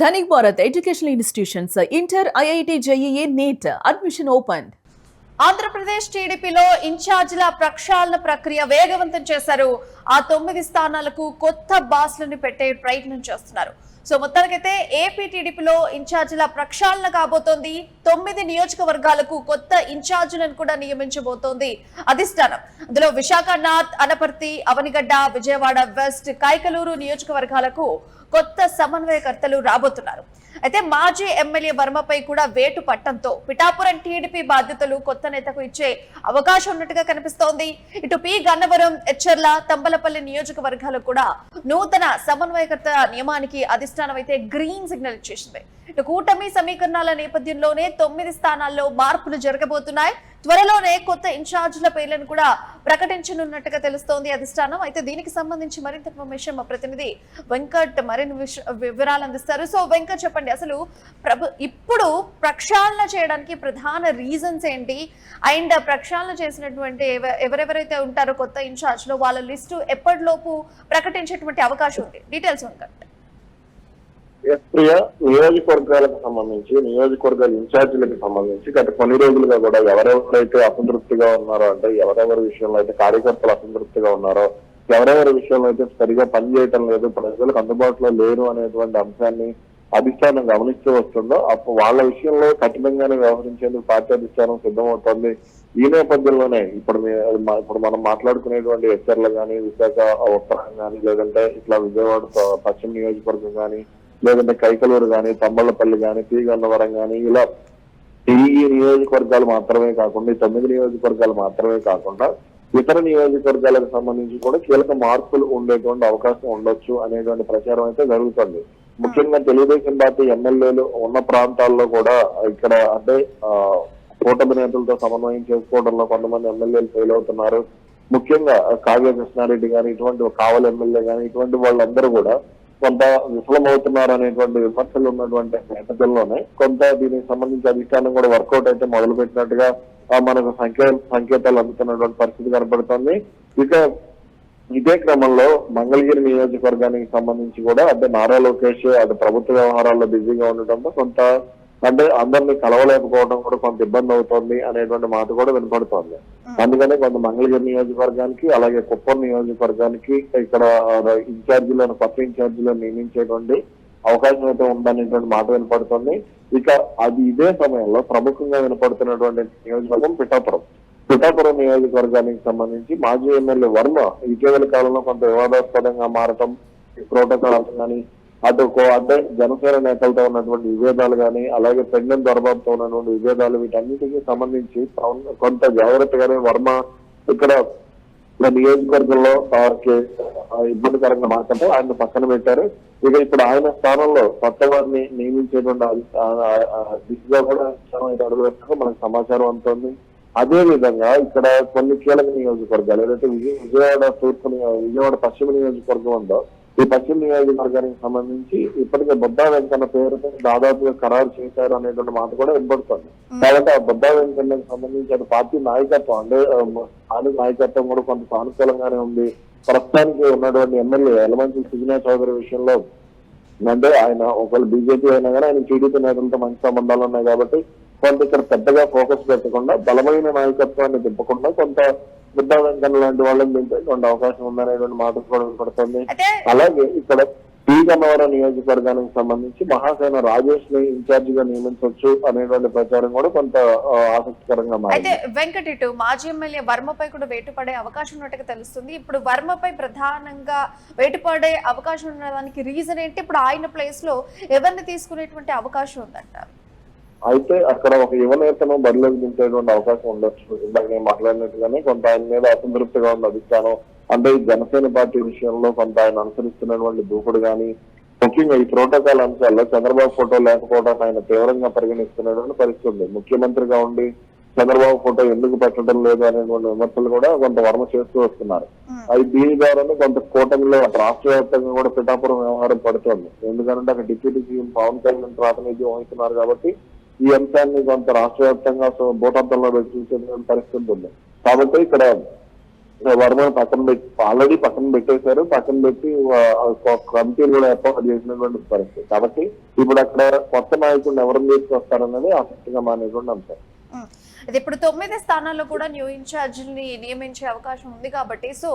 Dhanik Bharat Educational Institutions, Inter, IIT, JEE, NEET, admission opened. Andhra Pradesh టీడీపీలో ఇన్ఛార్జీల ప్రక్షాళన ప్రక్రియ వేగవంతం చేశారు. ఆ 9 స్థానాలకు కొత్త బాస్లను పెట్టే ప్రయత్నం చేస్తున్నారు. సో మొత్తానికైతే ఏపీ టీడీపీలో ఇన్ఛార్జీల ప్రక్షాళన కాబోతోంది. 9 నియోజకవర్గాలకు కొత్త ఇన్ఛార్జీలను కూడా నియమించబోతోంది అధిష్టానం. అందులో విశాఖ నార్త్, అనపర్తి, అవనిగడ్డ, విజయవాడ వెస్ట్, కైకలూరు నియోజకవర్గాలకు కొత్త సమన్వయకర్తలు రాబోతున్నారు. అయితే మాజీ ఎమ్మెల్యే వర్మపై కూడా వేటు పట్టంతో పిఠాపురం టీడీపీ బాధ్యతలు కొత్త నేతకు ఇచ్చే అవకాశం ఉన్నట్టుగా కనిపిస్తోంది. ఇటు పి గన్నవరం, ఎచ్చర్ల, తంబలపల్లి నియోజకవర్గాలకు కూడా నూతన సమన్వయకర్త నియమానికి అధిష్టానం అయితే గ్రీన్ సిగ్నల్ ఇచ్చేసింది. ఇటు కూటమి సమీకరణాల నేపథ్యంలోనే 9 స్థానాల్లో మార్పులు జరగబోతున్నాయి. త్వరలోనే కొత్త ఇన్ఛార్జీల పేర్లను కూడా ప్రకటించనున్నట్టుగా తెలుస్తోంది అధిష్టానం. అయితే దీనికి సంబంధించి మరింత ఇన్ఫర్మేషన్ మా ప్రతినిధి వెంకట్ మరిన్ని వివరాలు అందిస్తారు. సో వెంకట్, చెప్పండి, అసలు ఇప్పుడు ప్రక్షాళన చేయడానికి ప్రధాన రీజన్స్ ఏంటి? అండ్ ప్రక్షాళన చేసినటువంటి ఎవరెవరైతే ఉంటారో కొత్త ఇన్ఛార్జ్లో వాళ్ళ లిస్టు ఎప్పటిలోపు ప్రకటించేటువంటి అవకాశం ఉంది? డీటెయిల్స్ వెంకట్. నియోజకవర్గాలకు సంబంధించి, నియోజకవర్గాల ఇన్ఛార్జీలకు సంబంధించి గత కొన్ని రోజులుగా కూడా ఎవరెవరైతే అసంతృప్తిగా ఉన్నారో, అంటే ఎవరెవరి విషయంలో అయితే కార్యకర్తలు అసంతృప్తిగా ఉన్నారో, ఎవరెవరి విషయంలో అయితే సరిగా పనిచేయటం లేదు, ప్రజలకు అందుబాటులో లేరు అనేటువంటి అంశాన్ని అధిష్టానం గమనిస్తూ వస్తుందో అప్పుడు వాళ్ళ విషయంలో కఠినంగానే వ్యవహరించేందుకు పార్టీ అధిష్టానం సిద్ధమవుతోంది. ఈ నేపథ్యంలోనే ఇప్పుడు మనం మాట్లాడుకునేటువంటి ఎచ్చర్లు కానీ, విశాఖ ఉత్తరం కానీ, లేదంటే ఇట్లా విజయవాడ పశ్చిమ నియోజకవర్గం కానీ, లేదంటే కైకలూరు కానీ, తంబళ్లపల్లి కానీ, పి గన్నవరం కానీ, ఇలా ఈ నియోజకవర్గాలు మాత్రమే కాకుండా, 9 నియోజకవర్గాలు మాత్రమే కాకుండా ఇతర నియోజకవర్గాలకు సంబంధించి కూడా కీలక మార్పులు ఉండేటువంటి అవకాశం ఉండొచ్చు అనేటువంటి ప్రచారం అయితే జరుగుతుంది. ముఖ్యంగా తెలుగుదేశం పార్టీ ఎమ్మెల్యేలు ఉన్న ప్రాంతాల్లో కూడా ఇక్కడ అంటే కూటమి నేతలతో సమన్వయం చేసుకోవడంలో కొంతమంది ఎమ్మెల్యేలు ఫెయిల్ అవుతున్నారు. ముఖ్యంగా కావ్య కృష్ణారెడ్డి కానీ, ఇటువంటి కావలి ఎమ్మెల్యే కానీ, ఇటువంటి వాళ్ళందరూ కూడా కొంత విఫలమవుతున్నారు అనేటువంటి విమర్శలు ఉన్నటువంటి నేపథ్యంలోనే కొంత దీనికి సంబంధించి అధిష్టానం కూడా వర్కౌట్ అయితే మొదలు పెట్టినట్టుగా మనకు సంకేతాలు అందుతున్నటువంటి పరిస్థితి కనపడుతుంది. ఇక ఇదే క్రమంలో మంగళగిరి నియోజకవర్గానికి సంబంధించి కూడా అంటే నారా లోకేష్ అటు ప్రభుత్వ వ్యవహారాల్లో బిజీగా ఉండటంతో కొంత అంటే అందరినీ కలవలేకపోవడం కూడా కొంత ఇబ్బంది అవుతోంది అనేటువంటి మాట కూడా వినపడుతోంది. అందుకనే కొంత మంగళగిరి నియోజకవర్గానికి, అలాగే కుప్పం నియోజకవర్గానికి ఇక్కడ ఇన్ఛార్జీలను కొత్త ఇన్ఛార్జీలను నియమించేటువంటి అవకాశం అయితే ఉందనేటువంటి మాట వినపడుతుంది. ఇక అది ఇదే సమయంలో ప్రముఖంగా వినపడుతున్నటువంటి నియోజకవర్గం పిఠాపురం నియోజకవర్గానికి సంబంధించి మాజీ ఎమ్మెల్యే వర్మ ఇటీవల కాలంలో కొంత వివాదాస్పదంగా మారటం, ప్రోటోకాల్ కానీ, అంటే జనసేన నేతలతో ఉన్నటువంటి విభేదాలు కానీ, అలాగే పెండెం దొరబాబుతో ఉన్నటువంటి విభేదాలు, వీటన్నిటికీ సంబంధించి కొంత జాగ్రత్తగానే వర్మ ఇక్కడ నియోజకవర్గంలో ఇబ్బందికరంగా మాట్లాడితే ఆయన పక్కన పెట్టారు. ఇక ఇప్పుడు ఆయన స్థానంలో కొత్త వారిని నియమించేటువంటి దిశగా కూడా అడుగు వేసినట్టు మనకు సమాచారం అందుతోంది. అదే విధంగా ఇక్కడ కొన్ని కీలక నియోజకవర్గాలు ఏదైతే విజయవాడ పశ్చిమ నియోజకవర్గం ఉందో, ఈ పశ్చిమ నియోజకవర్గానికి సంబంధించి ఇప్పటికే బొద్దా వెంకన్న పేరుతో దాదాపుగా ఖరారు చేశారు అనేటువంటి మాట కూడా వినపడుతుంది. కాబట్టి ఆ బొద్దా వెంకన్నకు సంబంధించి అటు పార్టీ నాయకత్వం అంటే స్థానిక నాయకత్వం కూడా కొంత సానుకూలంగానే ఉంది. ప్రస్తుతానికి ఉన్నటువంటి ఎమ్మెల్యే యలమంచి సుజనా చౌదరి విషయంలో అంటే ఆయన ఒకవేళ బీజేపీ అయినా కానీ ఆయన టీడీపీ నేతలతో మంచి సంబంధాలు ఉన్నాయి కాబట్టి కొంత ఇక్కడ పెద్దగా ఫోకస్ పెట్టకుండా బలమైన నాయకత్వాన్ని దింపకుండా కొంత బుద్ధా వెంకన్న లాంటి వాళ్ళని దింపేటువంటి అవకాశం ఉందనేటువంటి మాట కూడా వినపడుతుంది. అలాగే ఇక్కడ పి గన్నవరం నియోజకవర్గానికి సంబంధించి మహాసేన రాజేష్ ని ఇన్ఛార్జ్ గా నియమించవచ్చు అనేటువంటి ప్రచారం కూడా కొంత ఆసక్తికరంగా మారింది. అయితే వెంకట్, ఇటు మాజీ ఎమ్మెల్యే వర్మపై కూడా వేటుపడే అవకాశం ఉన్నట్టుగా తెలుస్తుంది. ఇప్పుడు వర్మపై ప్రధానంగా వేటుపడే అవకాశం ఉండడానికి రీజన్ ఏంటి? ఇప్పుడు ఆయన ప్లేస్ లో ఎవరిని తీసుకునేటువంటి అవకాశం ఉందంటారు? అయితే అక్కడ ఒక యువ నేతను బరిలోకి దించేటువంటి అవకాశం ఉండొచ్చు. ఇందాక నేను మాట్లాడినట్టుగానే కొంత ఆయన మీద అసంతృప్తిగా ఉన్న అధిష్టానం అంటే ఈ జనసేన పార్టీ విషయంలో కొంత ఆయన అనుసరిస్తున్నటువంటి దూకుడు కానీ, ముఖ్యంగా ఈ ప్రోటోకాల్ అంశాల్లో చంద్రబాబు ఫోటో లేకపోవడాన్ని ఆయన తీవ్రంగా పరిగణిస్తున్నటువంటి పరిస్థితి ఉంది. ముఖ్యమంత్రిగా ఉండి చంద్రబాబు ఫోటో ఎందుకు పెట్టడం లేదు అనేటువంటి విమర్శలు కూడా కొంత వర్మ చేస్తూ వస్తున్నారు. అది దీని ద్వారానే కొంత కూటమిలో రాష్ట్ర వ్యాప్తంగా కూడా పిఠాపురం వ్యవహారం పడుతుంది. ఎందుకంటే అక్కడ డిప్యూటీ సీఎం పవన్ కళ్యాణ్ ప్రాతినిధ్యం వహిస్తున్నారు కాబట్టి ఈ అంశాన్ని కొంత రాష్ట్ర వ్యాప్తంగా భూతద్దంలో పెట్టి చూసే పరిస్థితి ఉంది. కాబట్టి ఇక్కడ వర్మను పక్కన పెట్టి ఆల్రెడీ పక్కన పెట్టేశారు. పక్కన పెట్టి కమిటీలు కూడా ఏర్పాటు చేసినటువంటి పరిస్థితి. కాబట్టి ఇప్పుడు అక్కడ కొత్త నాయకుడిని ఎవరిని తీసుకొస్తారన్నది ఆసక్తిగా మానేటువంటి అంశం. ఇది ఇప్పుడు 9 స్థానాల్లో కూడా న్యూ ఇన్ఛార్జిని నియమించే అవకాశం ఉంది కాబట్టి, సో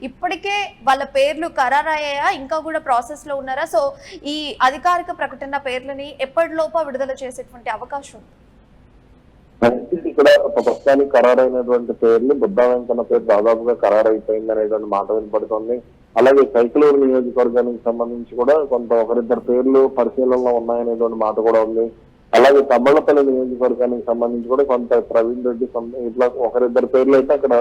ఇప్పటికే వాళ్ళ పేర్లు ఖరారయ్యాయా, ఇంకా కూడా ప్రాసెస్ లో ఉన్నారా? సో ఈ అధికారిక ప్రకటన పేర్లని ఎప్పటిలోపు విడుదల చేసేటువంటి అవకాశం ఉంది? ఇక్కడ ప్రస్తుతానికి ఖరారైనటువంటి పేర్లు బుద్ధా వెంకన్న పేరు దాదాపుగా ఖరారైపోయింది అనేటువంటి మాట వినపడుతుంది. అలాగే కైకలూరు నియోజకవర్గానికి సంబంధించి కూడా కొంత ఒకరిద్దరు పేర్లు పరిశీలనలో ఉన్నాయనేటువంటి మాట కూడా ఉంది. అలాగే తమ్మలపల్లి నియోజకవర్గానికి సంబంధించి కూడా కొంత ప్రవీణ్ రెడ్డి ఇట్లా ఒకరిద్దరు పేర్లు అయితే అక్కడ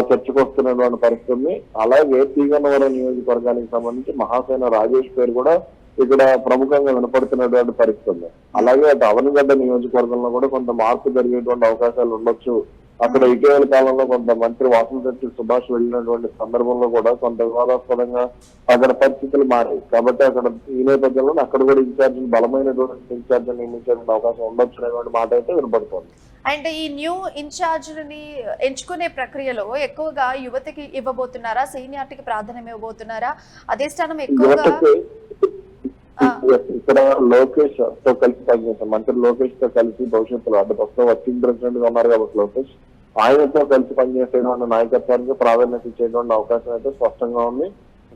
చర్చకు వస్తున్నటువంటి పరిస్థితి ఉంది. అలాగే తీగన్నవరం నియోజకవర్గానికి సంబంధించి మహాసేన రాజేష్ పేరు కూడా ఇక్కడ ప్రముఖంగా వినపడుతున్నటువంటి పరిస్థితి ఉంది. అలాగే అటు అవనిగడ్డ నియోజకవర్గంలో కూడా కొంత మార్పు జరిగేటువంటి అవకాశాలు ఉండొచ్చు. అక్కడ ఇటీవల కాలంలో కొంత మంత్రి వాసంశెట్టి సుభాష్ వెళ్ళినటువంటి సందర్భంలో కూడా కొంత వివాదాస్పదంగా అక్కడ పరిస్థితులు మారాయి. కాబట్టి అక్కడ ఈ నేపథ్యంలో అక్కడ కూడా ఇన్ఛార్జిని బలమైనటువంటి ఇన్ఛార్జిని నియమించేటువంటి అవకాశం ఉండొచ్చు అనేటువంటి మాట అయితే వినపడుతోంది. అండ్ ఈ న్యూ ఇన్ఛార్జిని ఎంచుకునే ప్రక్రియలో ఎక్కువగా యువతకి ఇవ్వబోతున్నారా, సీనియారిటీకి ప్రాధాన్యం ఇవ్వబోతున్నారా, అధిష్టానం ఎక్కువగా ఇక్కడ లోకేష్ తో కలిసి పనిచేస్తాం, మంత్రి లోకేష్ తో కలిసి భవిష్యత్తులో అంటే ప్రస్తుతం వర్కింగ్ ప్రెసిడెంట్ గా ఉన్నారు కాబట్టి లోకేష్ ఆయనతో కలిసి పనిచేసేటువంటి నాయకత్వానికి ప్రాధాన్యత ఇచ్చేటువంటి అవకాశం అయితే స్పష్టంగా ఉంది.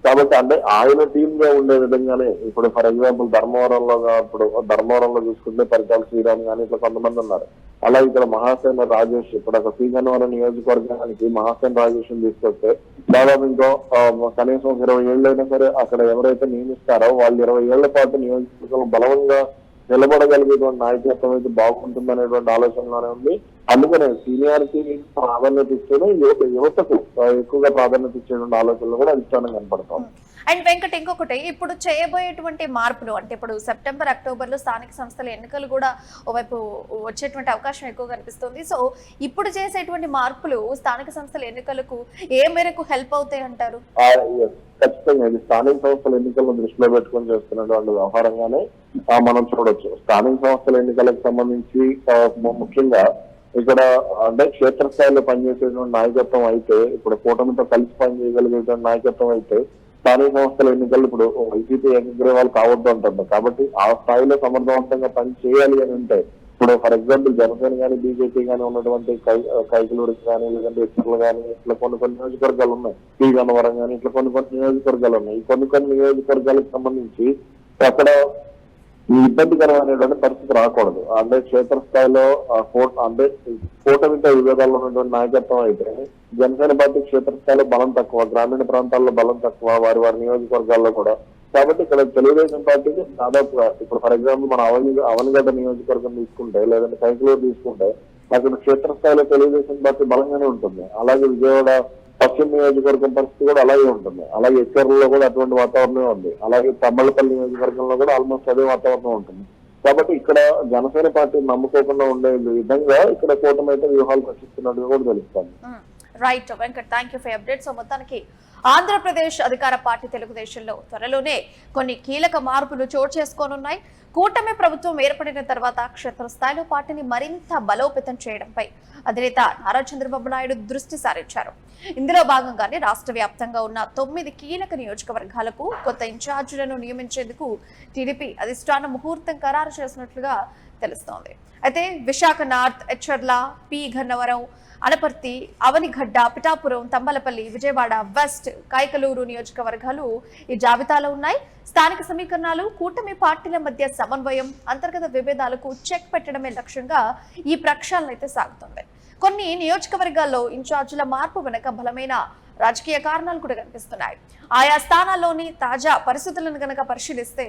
కాబట్టి అంటే ఆయన టీమ్ గా ఉండే విధంగానే ఇప్పుడు ఫర్ ఎగ్జాంపుల్ ధర్మవరంలో చూసుకుంటే పరిటాల శ్రీరామ్ కానీ ఇట్లా కొంతమంది ఉన్నారు. అలాగే ఇక్కడ మహాసేన రాజేష్ ఇప్పుడు ఒక శ్రీగన్నవరం నియోజకవర్గానికి మహాసేన రాజేష్ తీసుకొస్తే దాదాపు ఇంకో కనీసం 20 ఏళ్ళైనా సరే అక్కడ ఎవరైతే నియమిస్తారో వాళ్ళు 20 ఏళ్ల పాటు నియోజకవర్గంలో బలంగా నిలబడగలిగేటువంటి నాయకత్వం అయితే బాగుంటుంది అనేటువంటి ఆలోచనలోనే ఉంది. అందుకనే సీనియారిటీ ప్రాధాన్యత ఇస్తేనే యువతకు ఎక్కువగా ప్రాధాన్యత ఇచ్చేటువంటి ఆలోచనలు కూడా అధిష్టానం కనపడతాం. అండ్ వెంకట్, ఇంకొకటి ఇప్పుడు చేయబోయేటువంటి మార్పులు అంటే ఇప్పుడు సెప్టెంబర్ అక్టోబర్ లో స్థానిక సంస్థల ఎన్నికలు కూడా ఓవైపు వచ్చేటువంటి అవకాశం ఎక్కువ కనిపిస్తుంది. సో ఇప్పుడు చేసేటువంటి మార్పులు స్థానిక సంస్థల ఎన్నికలకు ఏ మేరకు హెల్ప్ అవుతాయి అంటారు? ఖచ్చితంగా ఇది స్థానిక సంస్థల ఎన్నికలను దృష్టిలో పెట్టుకుని చేస్తున్నటువంటి వ్యవహారంగానే మనం చూడొచ్చు. స్థానిక సంస్థల ఎన్నికలకు సంబంధించి ముఖ్యంగా ఇక్కడ అంటే క్షేత్రస్థాయిలో పనిచేసేటువంటి నాయకత్వం అయితే ఇప్పుడు కూటమితో కలిసి పనిచేయగలిగేటువంటి నాయకత్వం అయితే స్థానిక సంస్థల ఎన్నికలు ఇప్పుడు వైసీపీ ఏకగ్రీవాలు కావద్దు అంటుంది. కాబట్టి ఆ స్థాయిలో సమర్థవంతంగా పని చేయాలి అని అంటే ఇప్పుడు ఫర్ ఎగ్జాంపుల్ జనసేన కానీ బీజేపీ కానీ ఉన్నటువంటి కైకలూరు కానీ లేదంటే ఇతరులు కానీ ఇట్లా కొన్ని నియోజకవర్గాలు ఉన్నాయి. శ్రీగన్నవరం కానీ ఇట్లా కొన్ని నియోజకవర్గాలు ఉన్నాయి. కొన్ని నియోజకవర్గాలకు సంబంధించి అక్కడ ఇబ్బందికరమైనటువంటి పరిస్థితి రాకూడదు. అంటే క్షేత్రస్థాయిలో అంటే కూటమితో విభేదాల్లో ఉన్నటువంటి నాయకత్వం అయితే జనసేన పార్టీ క్షేత్రస్థాయిలో బలం తక్కువ, గ్రామీణ ప్రాంతాల్లో బలం తక్కువ వారి నియోజకవర్గాల్లో కూడా. కాబట్టి ఇక్కడ తెలుగుదేశం పార్టీకి దాదాపుగా ఇప్పుడు ఫర్ ఎగ్జాంపుల్ మన అవనిగడ్డ నియోజకవర్గం తీసుకుంటే లేదంటే కైకలూరు తీసుకుంటే అక్కడ క్షేత్రస్థాయిలో తెలుగుదేశం పార్టీ బలంగానే ఉంటుంది. అలాగే విజయవాడ పశ్చిమ నియోజకవర్గం పరిస్థితి కూడా అలాగే ఉంటుంది. అలాగే ఎక్కర్లలో కూడా అటువంటి వాతావరణమే ఉంది. అలాగే తమ్మలపల్లి నియోజకవర్గంలో కూడా ఆల్మోస్ట్ అదే వాతావరణం ఉంటుంది. కాబట్టి ఇక్కడ జనసేన పార్టీ నమ్ముకోకుండా ఉండే విధంగా ఇక్కడ కూటమి అయితే వ్యూహాలు రచిస్తున్నట్టుగా కూడా తెలుస్తుంది. Right Venkat, thank you for update. So మొత్తానికి ఆంధ్రప్రదేశ్ అధికార పార్టీ తెలుగుదేశంలో త్వరలోనే కొన్ని కీలక మార్పులు చోటు చేసుకోనున్నాయి. కూటమి ప్రభుత్వం ఏర్పడిన తర్వాత క్షేత్రస్థాయిలో పార్టీని మరింత బలోపేతం చేయడంపై అధినేత నారా చంద్రబాబు నాయుడు దృష్టి సారించారు. ఇందులో భాగంగానే రాష్ట్ర వ్యాప్తంగా ఉన్న 9 కీలక నియోజకవర్గాలకు కొత్త ఇన్ఛార్జీలను నియమించేందుకు టీడీపీ అధిష్టానం ముహూర్తం ఖరారు చేసినట్లుగా తెలుస్తోంది. అయితే Visakha north, Etcherla, P Gannavaram, Anaparthi, Avanigadda, Pithapuram, Thamballapalle, Vijayawada west, Kaikaluru నియోజకవర్గాలు ఈ జాబితాలో ఉన్నాయి. స్థానిక సమీకరణాలు, కూటమి పార్టీల మధ్య సమన్వయం, అంతర్గత విభేదాలకు చెక్ పెట్టడమే లక్ష్యంగా ఈ ప్రక్షాళన అయితే సాగుతుంది. కొన్ని నియోజకవర్గాల్లో ఇన్ఛార్జీల మార్పు వెనుక బలమైన రాజకీయ కారణాలు కూడా కనిపిస్తున్నాయి. ఆయా స్థానాల్లోని తాజా పరిస్థితులను గనక పరిశీలిస్తే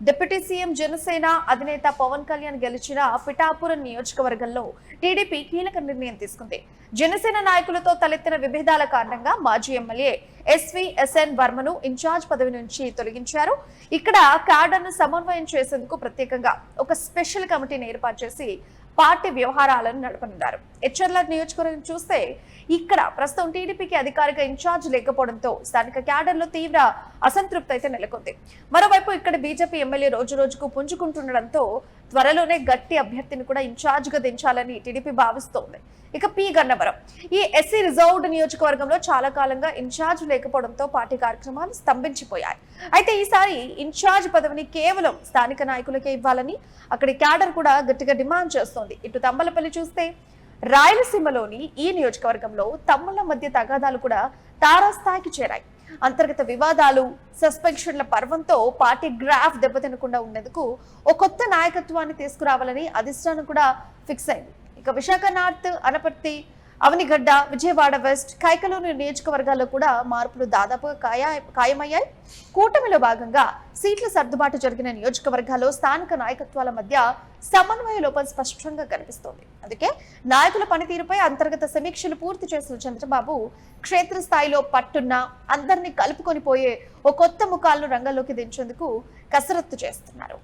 డిప్యూటీ సీఎం జనసేన అధినేత పవన్ కళ్యాణ్ గెలిచిన పిఠాపురం నియోజకవర్గంలో టీడీపీ కీలక నిర్ణయం తీసుకుంది. జనసేన నాయకులతో తలెత్తిన విభేదాల కారణంగా మాజీ ఎమ్మెల్యే ఎస్ఎన్ వర్మను ఇన్ఛార్జ్ పదవి నుంచి తొలగించారు. ఇక్కడ క్యాడర్ను సమన్వయం చేసేందుకు ప్రత్యేకంగా ఒక స్పెషల్ కమిటీని ఏర్పాటు చేసి పార్టీ వ్యవహారాలను నడపనున్నారు. ఎచ్చర్ల నియోజకవర్గం చూస్తే ఇక్కడ ప్రస్తుతం టీడీపీకి అధికారిక ఇన్ఛార్జ్ లేకపోవడంతో స్థానిక క్యాడర్లో తీవ్ర అసంతృప్తి అయితే నెలకొంది. మరోవైపు ఇక్కడ బీజేపీ ఎమ్మెల్యే రోజు రోజుకు పుంజుకుంటుండడంతో త్వరలోనే గట్టి అభ్యర్థిని కూడా ఇన్ఛార్జ్ గా దించాలని టీడీపీ భావిస్తోంది. ఇక పి గన్నవరం ఈ ఎస్సీ రిజర్వ్డ్ నియోజకవర్గంలో చాలా కాలంగా ఇన్ఛార్జ్ లేకపోవడంతో పార్టీ కార్యక్రమాలు స్తంభించిపోయాయి. అయితే ఈసారి ఇన్ఛార్జ్ పదవిని కేవలం స్థానిక నాయకులకే ఇవ్వాలని అక్కడి క్యాడర్ కూడా గట్టిగా డిమాండ్ చేస్తోంది. ఇటు తంబలపల్లి చూస్తే రాయలసీమలోని ఈ నియోజకవర్గంలో తమ్ముళ్ల మధ్య తగాదాలు కూడా తారాస్థాయికి చేరాయి. అంతర్గత వివాదాలు, సస్పెన్షన్ల పర్వంతో పార్టీ గ్రాఫ్ దెబ్బతినకుండా ఉండేందుకు ఓ కొత్త నాయకత్వాన్ని తీసుకురావాలని అధిష్టానం కూడా ఫిక్స్ అయింది. ఇక విశాఖ నార్త్, అనపర్తి, అవనిగడ్డ, విజయవాడ వెస్ట్, కైకలూరు నియోజకవర్గాల్లో కూడా మార్పులు దాదాపుగా ఖాయమయ్యాయి. కూటమిలో భాగంగా సీట్ల సర్దుబాటు జరిగిన నియోజకవర్గాల్లో స్థానిక నాయకత్వాల మధ్య సమన్వయ లోపం స్పష్టంగా కనిపిస్తోంది. అందుకే నాయకుల పనితీరుపై అంతర్గత సమీక్షలు పూర్తి చేసిన చంద్రబాబు క్షేత్రస్థాయిలో పట్టున్న అందరినీ కలుపుకొని పోయే ఓ కొత్త ముఖాలను రంగంలోకి దించేందుకు కసరత్తు చేస్తున్నారు.